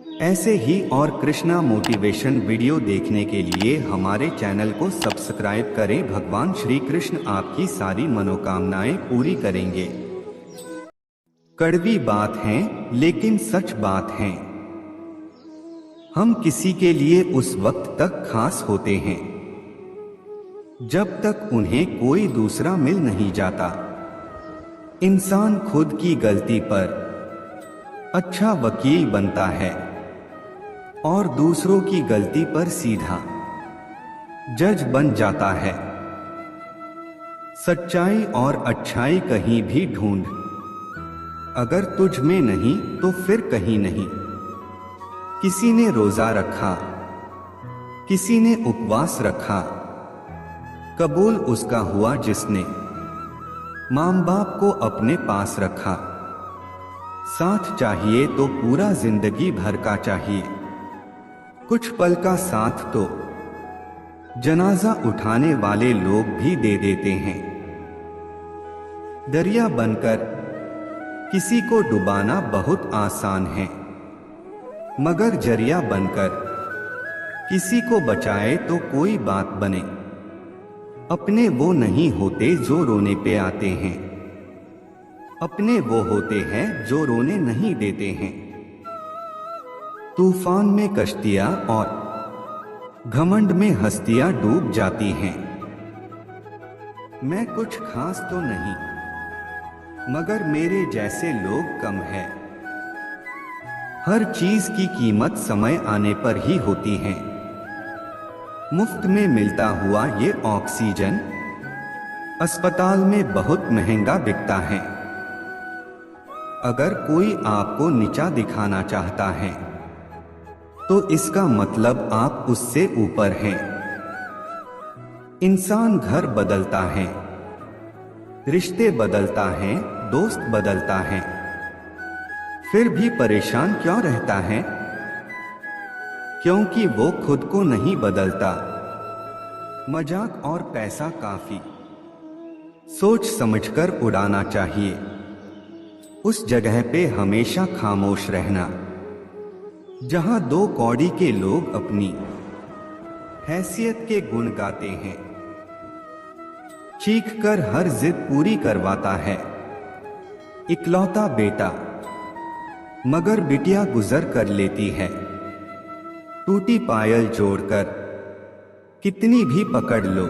ऐसे ही और Krishna motivation video देखने के लिए हमारे चैनल को सब्सक्राइब करें। भगवान श्री कृष्ण आपकी सारी मनोकामनाएं पूरी करेंगे। कड़वी बात है लेकिन सच बात है। हम किसी के लिए उस वक्त तक खास होते हैं जब तक उन्हें कोई दूसरा मिल नहीं जाता। इंसान खुद की गलती पर अच्छा वकील बनता है और दूसरों की गलती पर सीधा जज बन जाता है। सच्चाई और अच्छाई कहीं भी ढूंढ, अगर तुझ में नहीं तो फिर कहीं नहीं। किसी ने रोजा रखा, किसी ने उपवास रखा, कबूल उसका हुआ जिसने मां बाप को अपने पास रखा। साथ चाहिए तो पूरा जिंदगी भर का चाहिए, कुछ पल का साथ तो जनाजा उठाने वाले लोग भी दे देते हैं। दरिया बनकर किसी को डुबाना बहुत आसान है, मगर जरिया बनकर किसी को बचाए तो कोई बात बने। अपने वो नहीं होते जो रोने पे आते हैं, अपने वो होते हैं जो रोने नहीं देते हैं। तूफान में कश्तियां और घमंड में हस्तियां डूब जाती हैं। मैं कुछ खास तो नहीं, मगर मेरे जैसे लोग कम है। हर चीज की कीमत समय आने पर ही होती है। मुफ्त में मिलता हुआ ये ऑक्सीजन अस्पताल में बहुत महंगा बिकता है। अगर कोई आपको नीचा दिखाना चाहता है तो इसका मतलब आप उससे ऊपर हैं। इंसान घर बदलता है, रिश्ते बदलता है, दोस्त बदलता है, फिर भी परेशान क्यों रहता है? क्योंकि वो खुद को नहीं बदलता। मजाक और पैसा काफी सोच समझकर उड़ाना चाहिए। उस जगह पे हमेशा खामोश रहना जहां दो कौड़ी के लोग अपनी हैसियत के गुण गाते हैं। चीख कर हर जिद पूरी करवाता है इकलौता बेटा, मगर बिटिया गुजर कर लेती है। टूटी पायल जोड़कर कितनी भी पकड़ लो,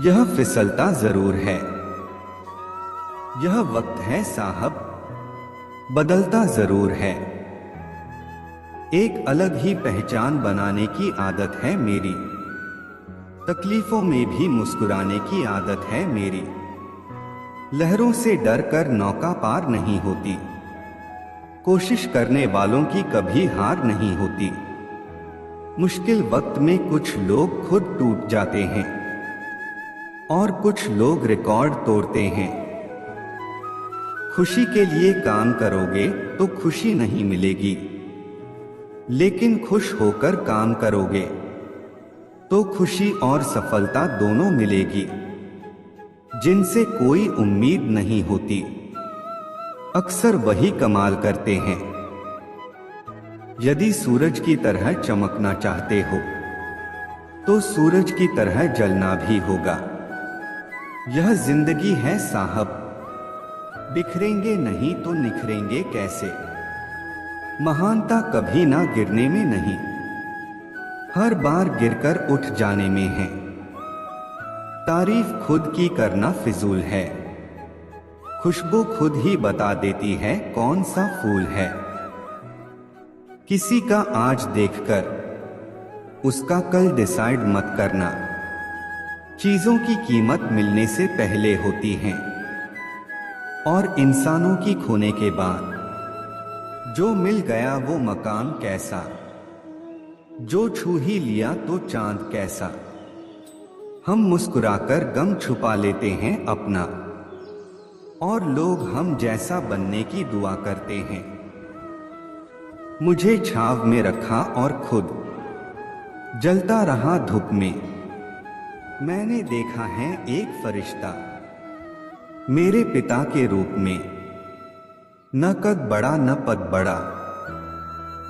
यह फिसलता जरूर है। यह वक्त है साहब, बदलता जरूर है। एक अलग ही पहचान बनाने की आदत है मेरी, तकलीफों में भी मुस्कुराने की आदत है मेरी। लहरों से डर कर नौका पार नहीं होती, कोशिश करने वालों की कभी हार नहीं होती। मुश्किल वक्त में कुछ लोग खुद टूट जाते हैं और कुछ लोग रिकॉर्ड तोड़ते हैं। खुशी के लिए काम करोगे तो खुशी नहीं मिलेगी, लेकिन खुश होकर काम करोगे तो खुशी और सफलता दोनों मिलेगी। जिनसे कोई उम्मीद नहीं होती अक्सर वही कमाल करते हैं। यदि सूरज की तरह चमकना चाहते हो तो सूरज की तरह जलना भी होगा। यह जिंदगी है साहब, बिखरेंगे नहीं तो निखरेंगे कैसे। महानता कभी ना गिरने में नहीं, हर बार गिरकर उठ जाने में है। तारीफ खुद की करना फिजूल है, खुशबू खुद ही बता देती है कौन सा फूल है। किसी का आज देखकर उसका कल डिसाइड मत करना, चीजों की कीमत मिलने से पहले होती है और इंसानों की खोने के बाद। जो मिल गया वो मकान कैसा, जो छू ही लिया तो चांद कैसा। हम मुस्कुराकर गम छुपा लेते हैं अपना, और लोग हम जैसा बनने की दुआ करते हैं। मुझे छाव में रखा और खुद जलता रहा धूप में। मैंने देखा है एक फरिश्ता मेरे पिता के रूप में, न कद बड़ा न पद बड़ा,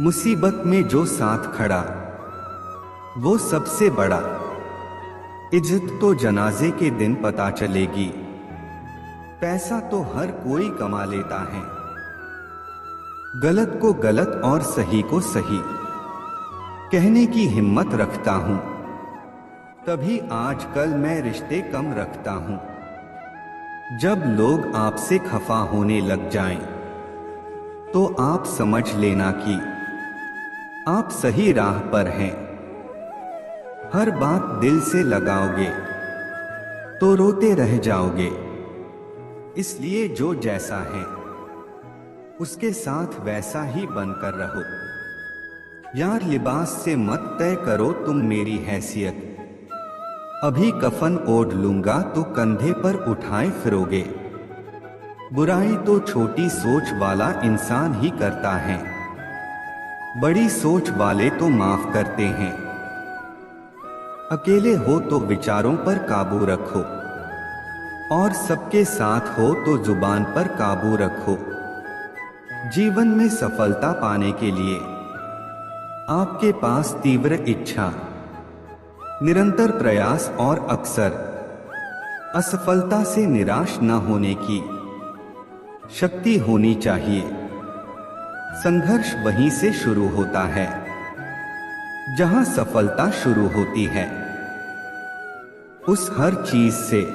मुसीबत में जो साथ खड़ा वो सबसे बड़ा। इज्जत तो जनाजे के दिन पता चलेगी, पैसा तो हर कोई कमा लेता है। गलत को गलत और सही को सही कहने की हिम्मत रखता हूं, तभी आजकल मैं रिश्ते कम रखता हूं। जब लोग आपसे खफा होने लग जाएं, तो आप समझ लेना कि आप सही राह पर हैं। हर बात दिल से लगाओगे तो रोते रह जाओगे, इसलिए जो जैसा है उसके साथ वैसा ही बनकर रहो। यार लिबास से मत तय करो तुम मेरी हैसियत, अभी कफन ओढ़ लूंगा तो कंधे पर उठाए फिरोगे। बुराई तो छोटी सोच वाला इंसान ही करता है, बड़ी सोच वाले तो माफ करते हैं। अकेले हो तो विचारों पर काबू रखो, और सबके साथ हो तो जुबान पर काबू रखो। जीवन में सफलता पाने के लिए आपके पास तीव्र इच्छा, निरंतर प्रयास और अक्सर असफलता से निराश न होने की शक्ति होनी चाहिए। संघर्ष वहीं से शुरू होता है जहां सफलता शुरू होती है। उस हर चीज से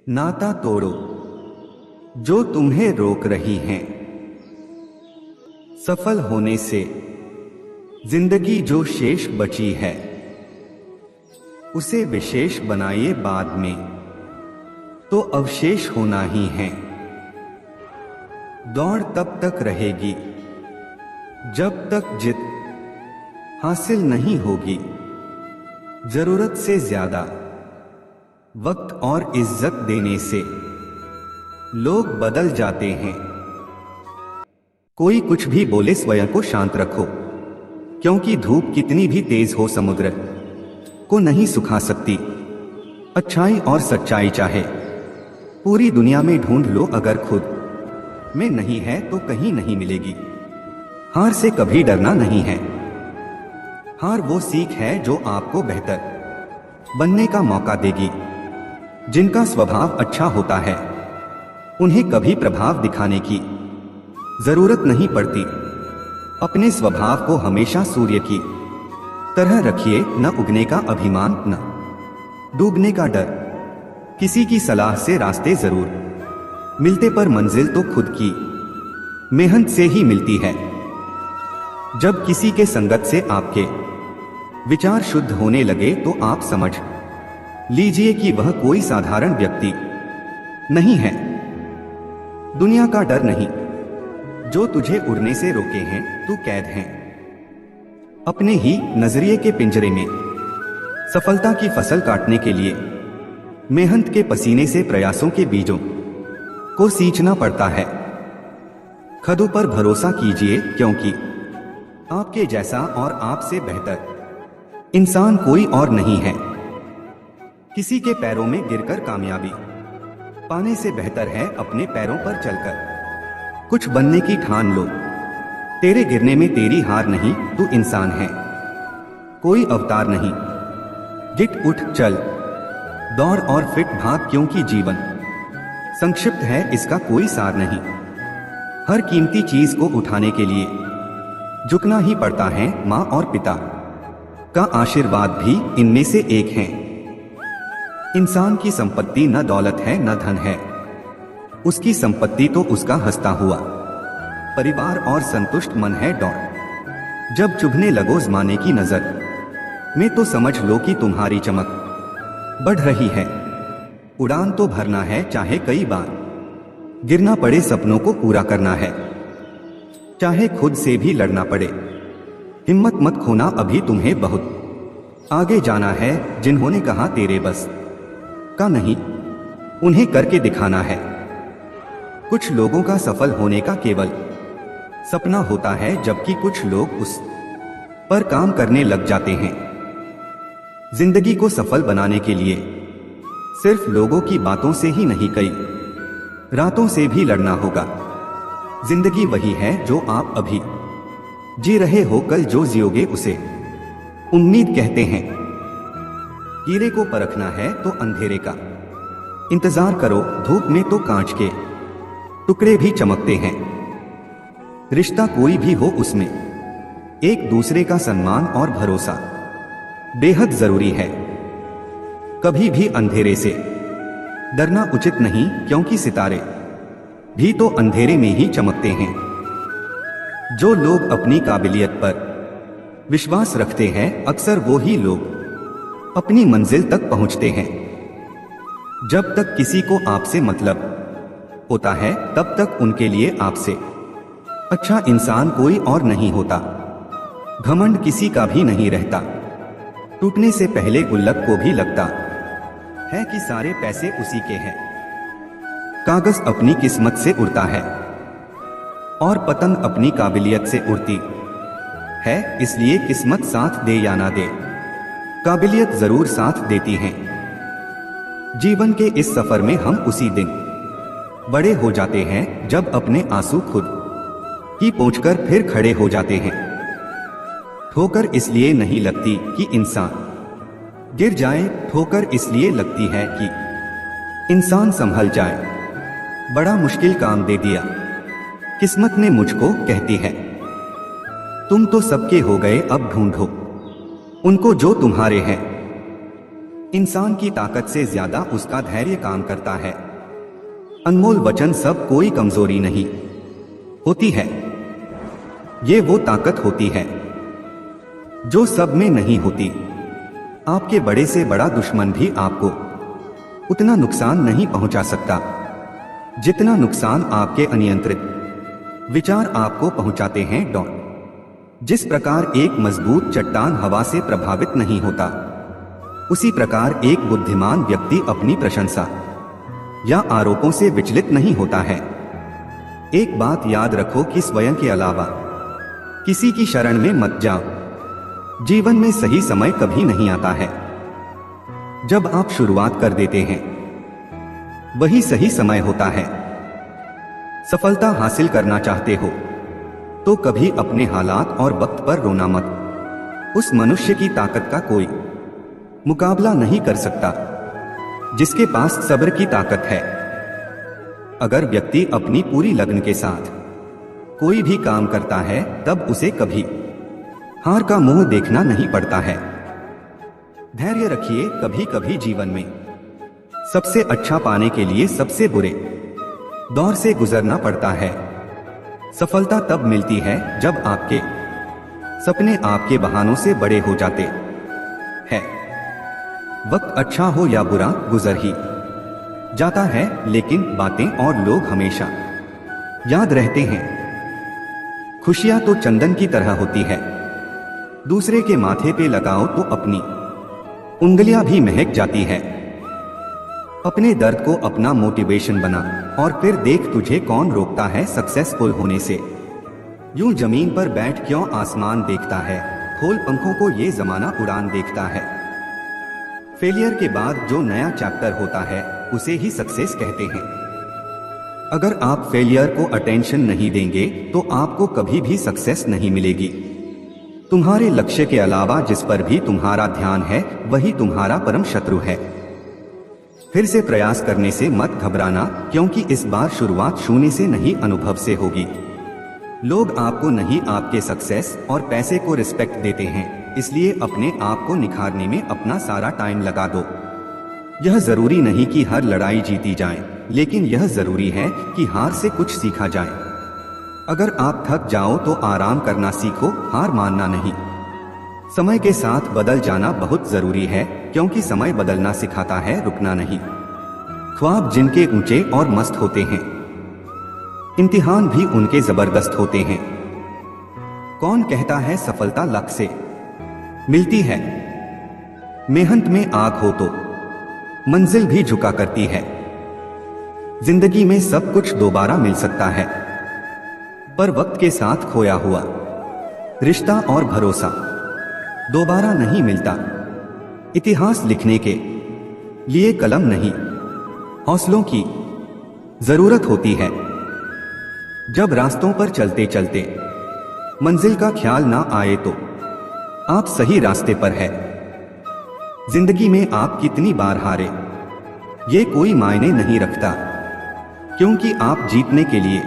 नाता तोड़ो जो तुम्हें रोक रही हैं सफल होने से। जिंदगी जो शेष बची है उसे विशेष बनाइए, बाद में तो अवशेष होना ही है। दौड़ तब तक रहेगी जब तक जीत हासिल नहीं होगी। जरूरत से ज्यादा वक्त और इज्जत देने से लोग बदल जाते हैं। कोई कुछ भी बोले स्वयं को शांत रखो, क्योंकि धूप कितनी भी तेज हो समुद्र को नहीं सुखा सकती। अच्छाई और सच्चाई चाहे पूरी दुनिया में ढूंढ लो, अगर खुद में नहीं है तो कहीं नहीं मिलेगी। हार से कभी डरना नहीं है, हार वो सीख है जो आपको बेहतर बनने का मौका देगी। जिनका स्वभाव अच्छा होता है उन्हें कभी प्रभाव दिखाने की जरूरत नहीं पड़ती। अपने स्वभाव को हमेशा सूर्य की तरह रखिए, न उगने का अभिमान, न डूबने का डर। किसी की सलाह से रास्ते जरूर मिलते, पर मंजिल तो खुद की मेहनत से ही मिलती है। जब किसी के संगत से आपके विचार शुद्ध होने लगे तो आप समझ लीजिए कि वह कोई साधारण व्यक्ति नहीं है। दुनिया का डर नहीं जो तुझे उड़ने से रोके हैं, तू कैद है अपने ही नजरिए के पिंजरे में। सफलता की फसल काटने के लिए मेहनत के पसीने से प्रयासों के बीजों को सींचना पड़ता है। खुद पर भरोसा कीजिए, क्योंकि आपके जैसा और आपसे बेहतर इंसान कोई और नहीं है। किसी के पैरों में गिरकर कामयाबी पाने से बेहतर है अपने पैरों पर चलकर कुछ बनने की ठान लो। तेरे गिरने में तेरी हार नहीं, तू इंसान है, कोई अवतार नहीं। गिट उठ चल, दौड़ और फिट भाग, क्योंकि जीवन संक्षिप्त है, इसका कोई सार नहीं। हर कीमती चीज को उठाने के लिए झुकना ही पड़ता है। माँ और पिता का आशीर्वाद भी इनमें से एक है। इंसान की संपत्ति न दौलत है न धन है, उसकी संपत्ति तो उसका हंसता हुआ परिवार और संतुष्ट मन है। डॉट जब चुभने लगो जमाने की नजर में तो समझ लो कि तुम्हारी चमक बढ़ रही है। उड़ान तो भरना है, चाहे कई बार गिरना पड़े, सपनों को पूरा करना है, चाहे खुद से भी लड़ना पड़े। हिम्मत मत खोना, अभी तुम्हें बहुत आगे जाना है। जिन्होंने कहा तेरे बस का नहीं, उन्हें करके दिखाना है। कुछ लोगों का सफल होने का केवल सपना होता है, जबकि कुछ लोग उस पर काम करने लग जाते हैं। जिंदगी को सफल बनाने के लिए सिर्फ लोगों की बातों से ही नहीं, कई रातों से भी लड़ना होगा। जिंदगी वही है जो आप अभी जी रहे हो कल जो जियोगे उसे उम्मीद कहते हैं। हीरे को परखना है तो अंधेरे का इंतजार करो, धूप में तो कांच के टुकड़े भी चमकते हैं। रिश्ता कोई भी हो उसमें एक दूसरे का सम्मान और भरोसा बेहद जरूरी है। कभी भी अंधेरे से डरना उचित नहीं, क्योंकि सितारे भी तो अंधेरे में ही चमकते हैं। जो लोग अपनी काबिलियत पर विश्वास रखते हैं, अक्सर वो ही लोग अपनी मंजिल तक पहुंचते हैं। जब तक किसी को आपसे मतलब होता है, तब तक उनके लिए आपसे अच्छा इंसान कोई और नहीं होता। घमंड किसी का भी नहीं रहता। टूटने से पहले गुल्लक को भी लगता है कि सारे पैसे उसी के हैं। कागज अपनी किस्मत से उड़ता है और पतंग अपनी काबिलियत से उड़ती है। इसलिए किस्मत साथ दे या ना दे, काबिलियत जरूर साथ देती है। जीवन के इस सफर में हम उसी दिन बड़े हो जाते हैं जब अपने आंसू खुद ही पोंछकर फिर खड़े हो जाते हैं। ठोकर इसलिए नहीं लगती कि इंसान गिर जाए, ठोकर इसलिए लगती है कि इंसान संभल जाए। बड़ा मुश्किल काम दे दिया किस्मत ने मुझको, कहती है। तुम तो सबके हो गए, अब ढूंढो उनको जो तुम्हारे हैं। इंसान की ताकत से ज्यादा उसका धैर्य काम करता है। अनमोल वचन सब कोई कमजोरी नहीं होती है, ये वो ताकत होती है जो सब में नहीं होती। आपके बड़े से बड़ा दुश्मन भी आपको उतना नुकसान नहीं पहुंचा सकता जितना नुकसान आपके अनियंत्रित विचार आपको पहुंचाते हैं। जिस प्रकार एक मजबूत चट्टान हवा से प्रभावित नहीं होता, उसी प्रकार एक बुद्धिमान व्यक्ति अपनी प्रशंसा या आरोपों से विचलित नहीं होता है। एक बात याद रखो कि स्वयं के अलावा किसी की शरण में मत जाओ। जीवन में सही समय कभी नहीं आता है। जब आप शुरुआत कर देते हैं, वही सही समय होता है। सफलता हासिल करना चाहते हो तो कभी अपने हालात और वक्त पर रोना मत। उस मनुष्य की ताकत का कोई मुकाबला नहीं कर सकता जिसके पास सब्र की ताकत है। अगर व्यक्ति अपनी पूरी लगन के साथ कोई भी काम करता है, तब उसे कभी हार का मुंह देखना नहीं पड़ता है। धैर्य रखिए, कभी कभी जीवन में सबसे अच्छा पाने के लिए सबसे बुरे दौर से गुजरना पड़ता है। सफलता तब मिलती है जब आपके सपने आपके बहानों से बड़े हो जाते हैं। वक्त अच्छा हो या बुरा गुजर ही जाता है, लेकिन बातें और लोग हमेशा याद रहते हैं। खुशियां तो चंदन की तरह होती है, दूसरे के माथे पे लगाओ तो अपनी उंगलियां भी महक जाती है। अपने दर्द को अपना मोटिवेशन बना और फिर देख तुझे कौन रोकता है सक्सेसफुल होने से। यूं जमीन पर बैठ क्यों आसमान देखता है, खोल पंखों को ये जमाना उड़ान देखता है। फेलियर के बाद जो नया चैप्टर होता है उसे ही सक्सेस कहते हैं। अगर आप फेलियर को अटेंशन नहीं देंगे तो आपको कभी भी सक्सेस नहीं मिलेगी। तुम्हारे लक्ष्य के अलावा जिस पर भी तुम्हारा ध्यान है वही तुम्हारा परम शत्रु है। फिर से प्रयास करने से मत घबराना, क्योंकि इस बार शुरुआत शून्य से नहीं अनुभव से होगी। लोग आपको नहीं आपके सक्सेस और पैसे को रिस्पेक्ट देते हैं, इसलिए अपने आप को निखारने में अपना सारा टाइम लगा दो। यह जरूरी नहीं कि हर लड़ाई जीती जाए, लेकिन यह जरूरी है कि हार से कुछ सीखा जाए। अगर आप थक जाओ तो आराम करना सीखो, हार मानना नहीं। समय के साथ बदल जाना बहुत जरूरी है, क्योंकि समय बदलना सिखाता है, रुकना नहीं। ख्वाब जिनके ऊंचे और मस्त होते हैं, इम्तिहान भी उनके जबरदस्त होते हैं। कौन कहता है सफलता लक से मिलती है? मेहनत में आग हो तो मंजिल भी झुका करती है। जिंदगी में सब कुछ दोबारा मिल सकता है, पर वक्त के साथ खोया हुआ रिश्ता और भरोसा दोबारा नहीं मिलता। इतिहास लिखने के लिए कलम नहीं, हौसलों की जरूरत होती है। जब रास्तों पर चलते चलते मंजिल का ख्याल ना आए तो आप सही रास्ते पर है। जिंदगी में आप कितनी बार हारे ये कोई मायने नहीं रखता, क्योंकि आप जीतने के लिए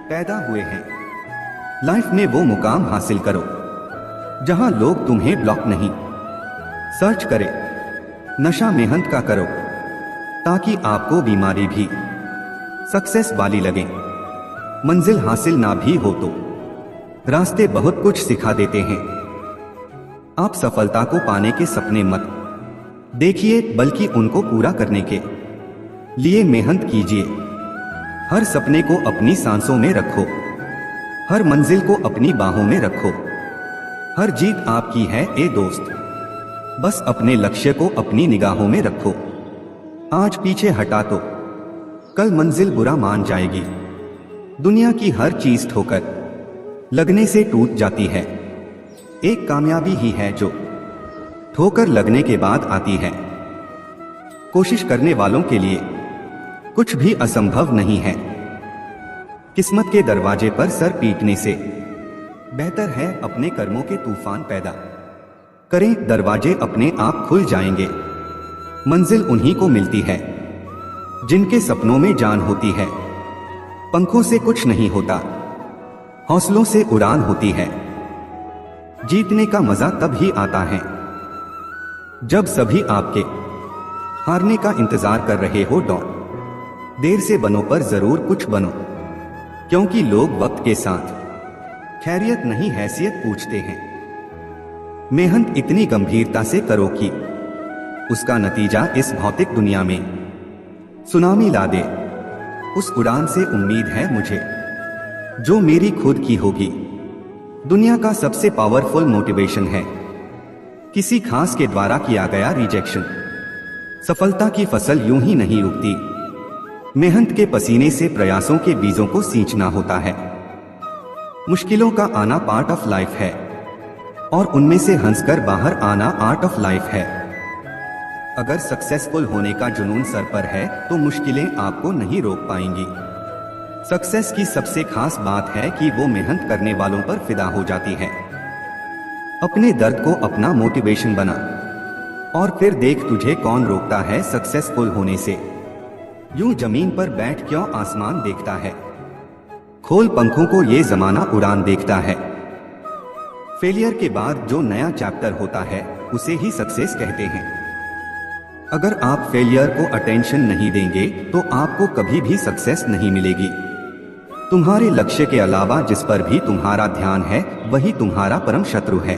पैदा हुए हैं। लाइफ में वो मुकाम हासिल करो जहां लोग तुम्हें ब्लॉक नहीं सर्च करें। नशा मेहनत का करो ताकि आपको बीमारी भी सक्सेस वाली लगे। मंजिल हासिल ना भी हो तो रास्ते बहुत कुछ सिखा देते हैं। आप सफलता को पाने के सपने मत देखिए, बल्कि उनको पूरा करने के लिए मेहनत कीजिए। हर सपने को अपनी सांसों में रखो, हर मंजिल को अपनी बाहों में रखो। हर जीत आपकी है ए दोस्त, बस अपने लक्ष्य को अपनी निगाहों में रखो। आज पीछे हटा तो कल मंजिल बुरा मान जाएगी। दुनिया की हर चीज ठोकर लगने से टूट जाती है, एक कामयाबी ही है जो ठोकर लगने के बाद आती है। कोशिश करने वालों के लिए कुछ भी असंभव नहीं है। किस्मत के दरवाजे पर सर पीटने से बेहतर है अपने कर्मों के तूफान पैदा करें। दरवाजे अपने आप खुल जाएंगे। मंजिल उन्हीं को मिलती है जिनके सपनों में जान होती है। पंखों से कुछ नहीं होता, हौसलों से उड़ान होती है। जीतने का मजा तब ही आता है जब सभी आपके हारने का इंतजार कर रहे हो। देर से बनो पर जरूर कुछ बनो, क्योंकि लोग वक्त के साथ खैरियत नहीं हैसियत पूछते हैं। मेहनत इतनी गंभीरता से करो कि उसका नतीजा इस भौतिक दुनिया में सुनामी ला दे। उस उड़ान से उम्मीद है मुझे जो मेरी खुद की होगी। दुनिया का सबसे पावरफुल मोटिवेशन है किसी खास के द्वारा किया गया रिजेक्शन। सफलता की फसल यूं ही नहीं उगती, मेहनत के पसीने से प्रयासों के बीजों को सींचना होता है। मुश्किलों का आना पार्ट ऑफ लाइफ है और उनमें से हंसकर बाहर आना आर्ट ऑफ लाइफ है। अगर सक्सेसफुल होने का जुनून सर पर है तो मुश्किलें आपको नहीं रोक पाएंगी। सक्सेस की सबसे खास बात है कि वो मेहनत करने वालों पर फिदा हो जाती है। अपने दर्द को अपना मोटिवेशन बना और फिर देख तुझे कौन रोकता है सक्सेसफुल होने से। यूं जमीन पर बैठ क्यों आसमान देखता है, खोल पंखों को ये जमाना उड़ान देखता है। फेलियर के बाद जो नया चैप्टर होता है उसे ही सक्सेस कहते हैं। अगर आप फेलियर को अटेंशन नहीं देंगे तो आपको कभी भी सक्सेस नहीं मिलेगी। तुम्हारे लक्ष्य के अलावा जिस पर भी तुम्हारा ध्यान है वही तुम्हारा परम शत्रु है।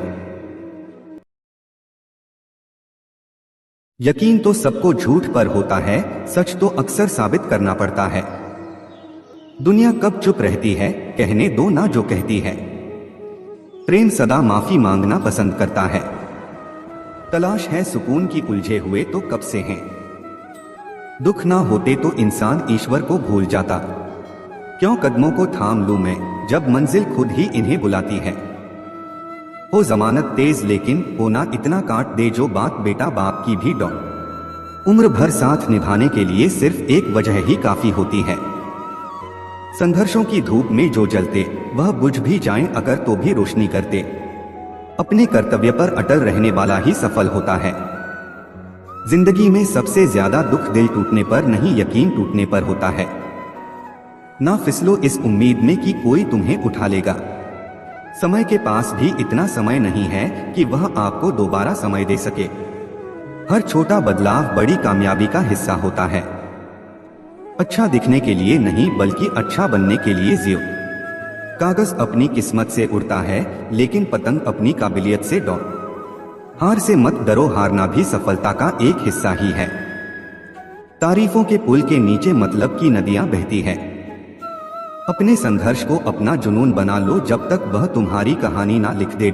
यकीन तो सबको झूठ पर होता है, सच तो अक्सर साबित करना पड़ता है। दुनिया कब चुप रहती है, कहने दो ना जो कहती है। प्रेम सदा माफी मांगना पसंद करता है। तलाश है सुकून की उलझे हुए तो कब से हैं। दुख ना होते तो इंसान ईश्वर को भूल जाता। क्यों कदमों को थाम लूं मैं जब मंजिल खुद ही इन्हें बुलाती है। हो जमानत तेज लेकिन होना इतना काट दे जो बात बेटा बाप की भी डॉट। उम्र भर साथ निभाने के लिए सिर्फ एक वजह ही काफी होती है। संघर्षों की धूप में जो जलते वह बुझ भी जाएं अगर तो भी रोशनी करते। अपने कर्तव्य पर अटल रहने वाला ही सफल होता है। जिंदगी में सबसे ज्यादा दुख दिल टूटने पर नहीं यकीन टूटने पर होता है। ना फिसलो इस उम्मीद में कि कोई तुम्हें उठा लेगा। समय के पास भी इतना समय नहीं है कि वह आपको दोबारा समय दे सके। हर छोटा बदलाव बड़ी कामयाबी का हिस्सा होता है। अच्छा दिखने के लिए नहीं बल्कि अच्छा बनने के लिए जियो। कागज अपनी किस्मत से उड़ता है लेकिन पतंग अपनी काबिलियत से दौड़। हार से मत डरो, हारना भी सफलता का एक हिस्सा ही है। तारीफों के पुल के नीचे मतलब की नदियां बहती है। अपने संघर्ष को अपना जुनून बना लो जब तक वह तुम्हारी कहानी ना लिख दे।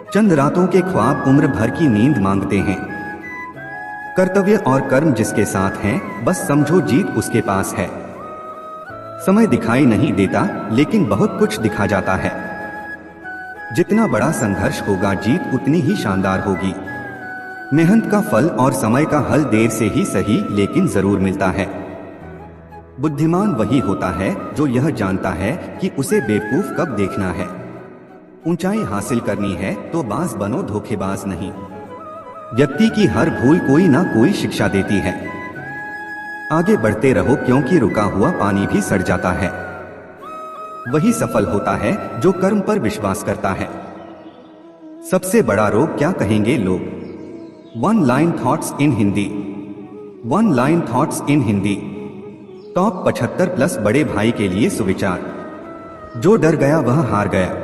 चंद रातों के ख्वाब उम्र भर की नींद मांगते हैं। कर्तव्य और कर्म जिसके साथ हैं बस समझो जीत उसके पास है। समय दिखाई नहीं देता लेकिन बहुत कुछ दिखा जाता है। जितना बड़ा संघर्ष होगा जीत उतनी ही शानदार होगी। मेहनत का फल और समय का हल देर से ही सही लेकिन जरूर मिलता है। बुद्धिमान वही होता है जो यह जानता है कि उसे बेवकूफ कब देखना है। ऊंचाई हासिल करनी है तो बाज बनो, धोखेबाज नहीं। व्यक्ति की हर भूल कोई ना कोई शिक्षा देती है। आगे बढ़ते रहो क्योंकि रुका हुआ पानी भी सड़ जाता है। वही सफल होता है जो कर्म पर विश्वास करता है। सबसे बड़ा रोग क्या कहेंगे लोग? One line thoughts in Hindi. One line thoughts in Hindi. Top 75+ बड़े भाई के लिए सुविचार। जो डर गया वह हार गया।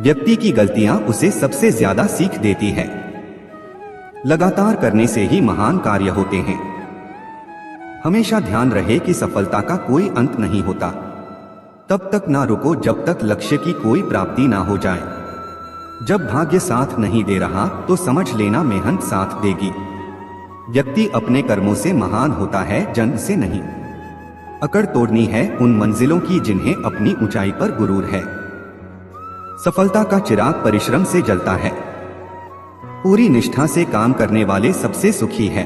व्यक्ति की गलतियां उसे सबसे ज्यादा सीख देती है। लगातार करने से ही महान कार्य होते हैं। हमेशा ध्यान रहे कि सफलता का कोई अंत नहीं होता। तब तक ना रुको जब तक लक्ष्य की कोई प्राप्ति ना हो जाए। जब भाग्य साथ नहीं दे रहा तो समझ लेना मेहनत साथ देगी। व्यक्ति अपने कर्मों से महान होता है, जन्म से नहीं। अकड़ तोड़नी है उन मंजिलों की जिन्हें अपनी ऊंचाई पर गुरूर है। सफलता का चिराग परिश्रम से जलता है। पूरी निष्ठा से काम करने वाले सबसे सुखी है।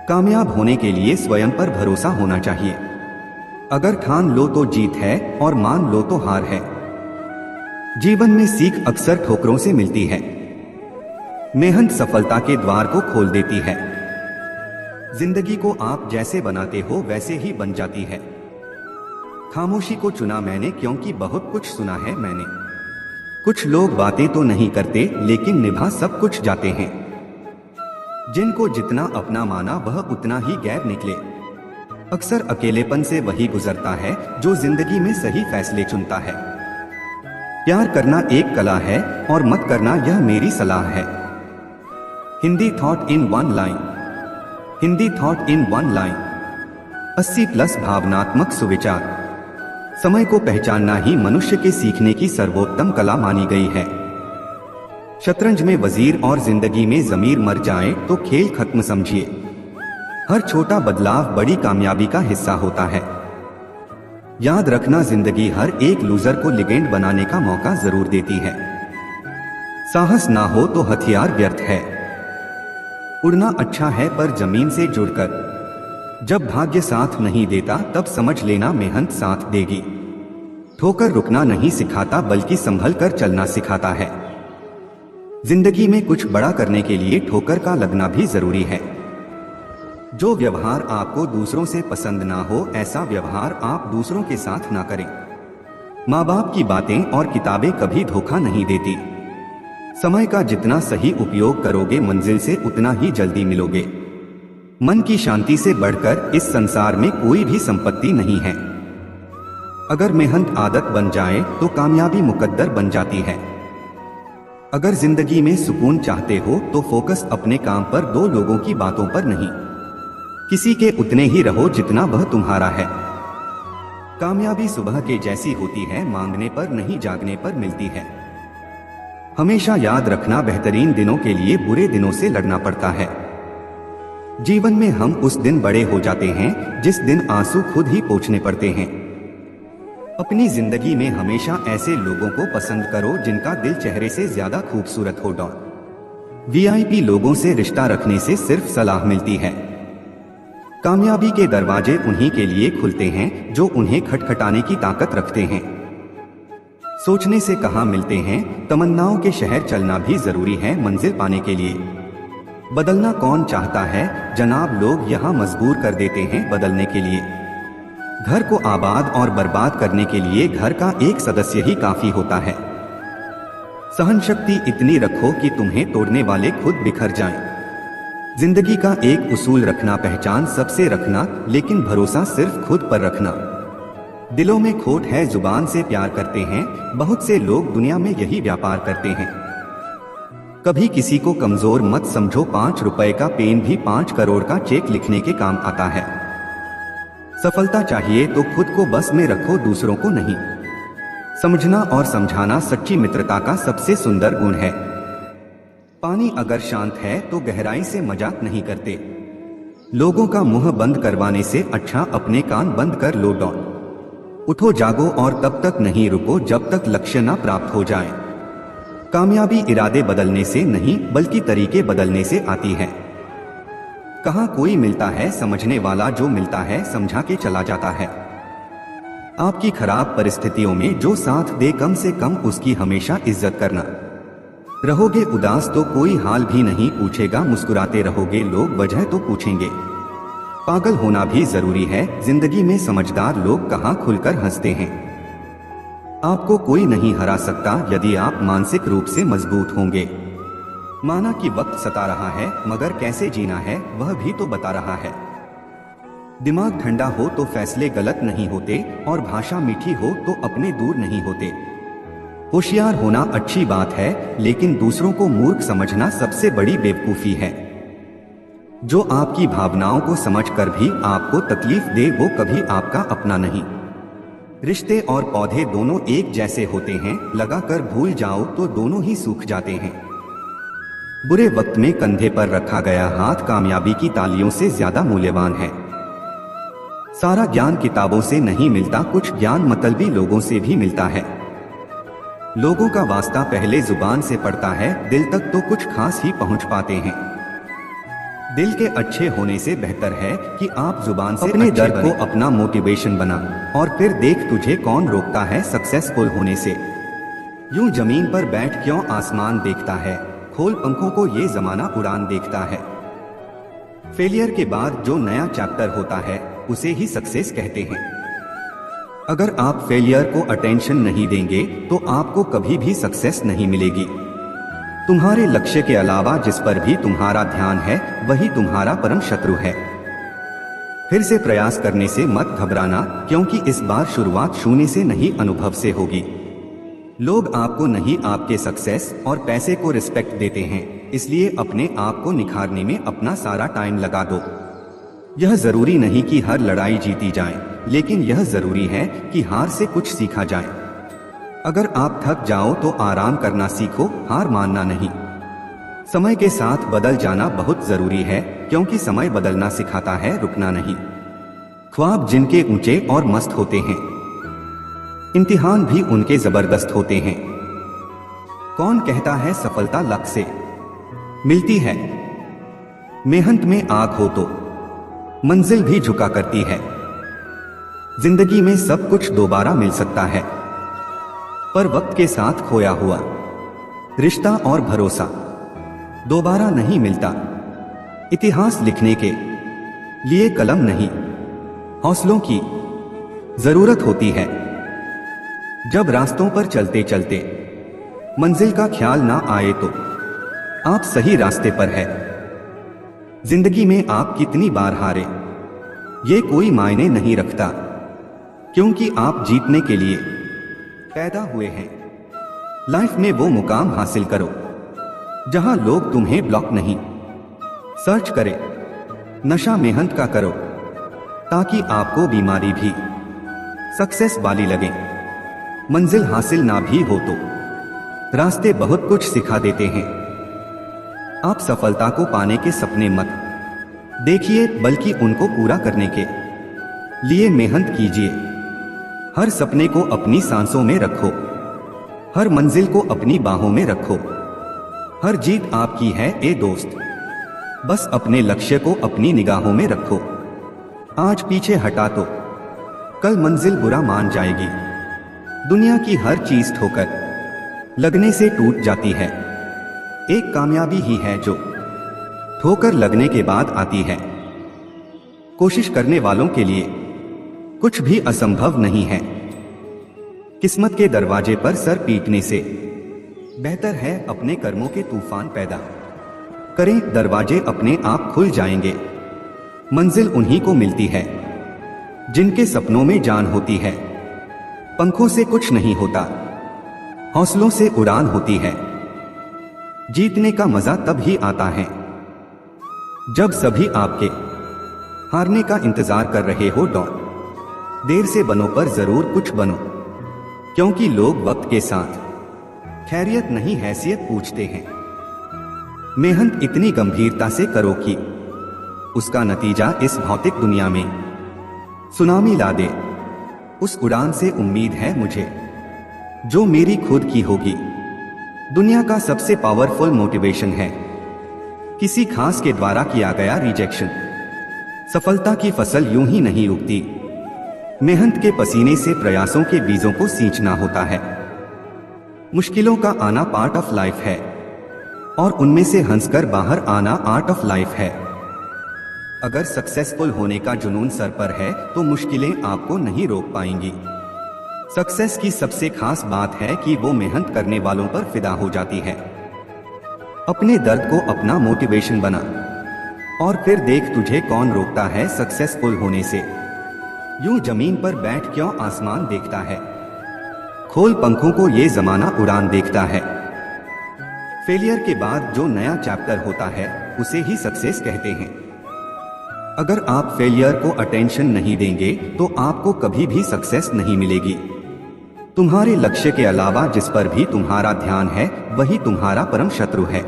कामयाब होने के लिए स्वयं पर भरोसा होना चाहिए। अगर ठान लो तो जीत है और मान लो तो हार है। जीवन में सीख अक्सर ठोकरों से मिलती है। मेहनत सफलता के द्वार को खोल देती है। जिंदगी को आप जैसे बनाते हो वैसे ही बन जाती है। खामोशी को चुना मैंने क्योंकि बहुत कुछ सुना है मैंने। कुछ लोग बातें तो नहीं करते लेकिन निभा सब कुछ जाते हैं। जिनको जितना अपना माना वह उतना ही गैर निकले। अक्सर अकेलेपन से वही गुजरता है जो जिंदगी में सही फैसले चुनता है। प्यार करना एक कला है और मत करना यह मेरी सलाह है। Hindi thought in one line. Hindi thought in one line. 80+ भावनात्मक सुविचार। समय को पहचानना ही मनुष्य के सीखने की सर्वोत्तम कला मानी गई है। शतरंज में वजीर और जिंदगी में जमीर मर जाए तो खेल खत्म समझिए। हर छोटा बदलाव बड़ी कामयाबी का हिस्सा होता है। याद रखना जिंदगी हर एक लूजर को लिगेंड बनाने का मौका जरूर देती है। साहस ना हो तो हथियार व्यर्थ है। उड़ना अच्छा है पर जमीन से जुड़कर। जब भाग्य साथ नहीं देता तब समझ लेना मेहनत साथ देगी। ठोकर रुकना नहीं सिखाता बल्कि संभल कर चलना सिखाता है। जिंदगी में कुछ बड़ा करने के लिए ठोकर का लगना भी जरूरी है। जो व्यवहार आपको दूसरों से पसंद ना हो ऐसा व्यवहार आप दूसरों के साथ ना करें। माँ बाप की बातें और किताबें कभी धोखा नहीं देती। समय का जितना सही उपयोग करोगे मंजिल से उतना ही जल्दी मिलोगे। मन की शांति से बढ़कर इस संसार में कोई भी संपत्ति नहीं है। अगर मेहनत आदत बन जाए तो कामयाबी मुकद्दर बन जाती है। अगर जिंदगी में सुकून चाहते हो तो फोकस अपने काम पर, दो लोगों की बातों पर नहीं। किसी के उतने ही रहो जितना वह तुम्हारा है। कामयाबी सुबह के जैसी होती है, मांगने पर नहीं जागने पर मिलती है। हमेशा याद रखना बेहतरीन दिनों के लिए बुरे दिनों से लड़ना पड़ता है। जीवन में हम उस दिन बड़े हो जाते हैं जिस दिन आंसू खुद ही पोंछने पड़ते हैं। अपनी जिंदगी में हमेशा ऐसे लोगों को पसंद करो जिनका दिल चेहरे से ज्यादा खूबसूरत हो। वीआईपी लोगों से रिश्ता रखने से सिर्फ सलाह मिलती है। कामयाबी के दरवाजे उन्हीं के लिए खुलते हैं जो उन्हें खटखटाने की ताकत रखते हैं। सोचने से कहाँ मिलते हैं, तमन्नाओं के शहर चलना भी जरूरी है मंजिल पाने के लिए। बदलना कौन चाहता है जनाब, लोग यहाँ मजबूर कर देते हैं बदलने के लिए। घर को आबाद और बर्बाद करने के लिए घर का एक सदस्य ही काफी होता है। सहन शक्ति इतनी रखो कि तुम्हें तोड़ने वाले खुद बिखर जाएं। जिंदगी का एक उसूल रखना, पहचान सबसे रखना लेकिन भरोसा सिर्फ खुद पर रखना। दिलों में खोट है, जुबान से प्यार करते हैं, बहुत से लोग दुनिया में यही व्यापार करते हैं। कभी किसी को कमजोर मत समझो, 5 रुपए का पेन भी 5 करोड़ का चेक लिखने के काम आता है। सफलता चाहिए तो खुद को बस में रखो, दूसरों को नहीं। समझना और समझाना सच्ची मित्रता का सबसे सुंदर गुण है। पानी अगर शांत है तो गहराई से मजाक नहीं करते। लोगों का मुंह बंद करवाने से अच्छा अपने कान बंद कर लो। उठो जागो और तब तक नहीं रुको जब तक लक्ष्य ना प्राप्त हो जाए। कामयाबी इरादे बदलने से नहीं बल्कि तरीके बदलने से आती है। कहाँ कोई मिलता है समझने वाला, जो मिलता है समझा के चला जाता है। आपकी खराब परिस्थितियों में जो साथ दे कम से कम उसकी हमेशा इज्जत करना। रहोगे उदास तो कोई हाल भी नहीं पूछेगा, मुस्कुराते रहोगे लोग वजह तो पूछेंगे। पागल होना भी जरूरी है, जिंदगी में समझदार लोग कहाँ खुलकर हंसते हैं। आपको कोई नहीं हरा सकता यदि आप मानसिक रूप से मजबूत होंगे। माना कि वक्त सता रहा है, मगर कैसे जीना है वह भी तो बता रहा है। दिमाग ठंडा हो तो फैसले गलत नहीं होते, और भाषा मीठी हो तो अपने दूर नहीं होते। होशियार होना अच्छी बात है, लेकिन दूसरों को मूर्ख समझना सबसे बड़ी बेवकूफी है। जो आपकी भावनाओं को समझकर भी आपको तकलीफ दे वो कभी आपका अपना नहीं। रिश्ते और पौधे दोनों एक जैसे होते हैं, लगाकर भूल जाओ तो दोनों ही सूख जाते हैं। बुरे वक्त में कंधे पर रखा गया हाथ कामयाबी की तालियों से ज्यादा मूल्यवान है। सारा ज्ञान किताबों से नहीं मिलता, कुछ ज्ञान मतलबी लोगों से भी मिलता है। लोगों का वास्ता पहले जुबान से पड़ता है, दिल तक तो कुछ खास ही पहुंच पाते हैं। दिल के अच्छे होने से बेहतर है कि आप जुबान से अपने दर्द को अपना मोटिवेशन बना, और फिर देख तुझे कौन रोकता है सक्सेसफुल होने से। यूं जमीन पर बैठ क्यों आसमान देखता है, खोल पंखों को ये जमाना उड़ान देखता है। फेलियर के बाद जो नया चैप्टर होता है उसे ही सक्सेस कहते हैं। अगर आप फेलियर को अटेंशन नहीं देंगे तो आपको कभी भी सक्सेस नहीं मिलेगी। तुम्हारे लक्ष्य के अलावा जिस पर भी तुम्हारा ध्यान है वही तुम्हारा परम शत्रु है। फिर से प्रयास करने से मत घबराना, क्योंकि इस बार शुरुआत शून्य से नहीं अनुभव से होगी। लोग आपको नहीं आपके सक्सेस और पैसे को रिस्पेक्ट देते हैं, इसलिए अपने आप को निखारने में अपना सारा टाइम लगा दो। यह जरूरी नहीं कि हर लड़ाई जीती जाए, लेकिन यह जरूरी है कि हार से कुछ सीखा जाए। अगर आप थक जाओ तो आराम करना सीखो, हार मानना नहीं। समय के साथ बदल जाना बहुत जरूरी है, क्योंकि समय बदलना सिखाता है, रुकना नहीं। ख्वाब जिनके ऊंचे और मस्त होते हैं, इम्तिहान भी उनके जबरदस्त होते हैं। कौन कहता है सफलता लक से मिलती है? मेहनत में आग हो तो मंजिल भी झुका करती है। जिंदगी में सब कुछ दोबारा मिल सकता है, पर वक्त के साथ खोया हुआ रिश्ता और भरोसा दोबारा नहीं मिलता। इतिहास लिखने के लिए कलम नहीं, हौसलों की जरूरत होती है। जब रास्तों पर चलते चलते मंजिल का ख्याल ना आए तो आप सही रास्ते पर है। जिंदगी में आप कितनी बार हारे ये कोई मायने नहीं रखता, क्योंकि आप जीतने के लिए पैदा हुए हैं। लाइफ में वो मुकाम हासिल करो जहां लोग तुम्हें ब्लॉक नहीं सर्च करें। नशा मेहनत का करो ताकि आपको बीमारी भी सक्सेस वाली लगे। मंजिल हासिल ना भी हो तो रास्ते बहुत कुछ सिखा देते हैं। आप सफलता को पाने के सपने मत देखिए, बल्कि उनको पूरा करने के लिए मेहनत कीजिए। हर सपने को अपनी सांसों में रखो, हर मंजिल को अपनी बाहों में रखो। हर जीत आपकी है ए दोस्त, बस अपने लक्ष्य को अपनी निगाहों में रखो। आज पीछे हटा तो कल मंजिल बुरा मान जाएगी। दुनिया की हर चीज ठोकर लगने से टूट जाती है, एक कामयाबी ही है जो ठोकर लगने के बाद आती है। कोशिश करने वालों के लिए कुछ भी असंभव नहीं है। किस्मत के दरवाजे पर सर पीटने से बेहतर है अपने कर्मों के तूफान पैदा करें। दरवाजे अपने आप खुल जाएंगे। मंजिल उन्हीं को मिलती है जिनके सपनों में जान होती है। पंखों से कुछ नहीं होता, हौसलों से उड़ान होती है। जीतने का मजा तब ही आता है जब सभी आपके हारने का इंतजार कर रहे हो। देर से बनो पर जरूर कुछ बनो, क्योंकि लोग वक्त के साथ खैरियत नहीं हैसियत पूछते हैं। मेहनत इतनी गंभीरता से करो कि उसका नतीजा इस भौतिक दुनिया में सुनामी ला दे। उस उड़ान से उम्मीद है मुझे जो मेरी खुद की होगी। दुनिया का सबसे पावरफुल मोटिवेशन है किसी खास के द्वारा किया गया रिजेक्शन। सफलता की फसल यूं ही नहीं उगती, मेहनत के पसीने से प्रयासों के बीजों को सींचना होता है। मुश्किलों का आना पार्ट ऑफ लाइफ है और उनमें से हंसकर बाहर आना आर्ट ऑफ लाइफ है। अगर सक्सेसफुल होने का जुनून सर पर है तो मुश्किलें आपको नहीं रोक पाएंगी। सक्सेस की सबसे खास बात है कि वो मेहनत करने वालों पर फिदा हो जाती है। अपने दर्द को अपना मोटिवेशन बना और फिर देख तुझे कौन रोकता है सक्सेसफुल होने से। यूं जमीन पर बैठ क्यों आसमान देखता है, खोल पंखों को ये जमाना उड़ान देखता है। फेलियर के बाद जो नया चैप्टर होता है उसे ही सक्सेस कहते हैं। अगर आप फेलियर को अटेंशन नहीं देंगे तो आपको कभी भी सक्सेस नहीं मिलेगी। तुम्हारे लक्ष्य के अलावा जिस पर भी तुम्हारा ध्यान है वही तुम्हारा परम शत्रु है।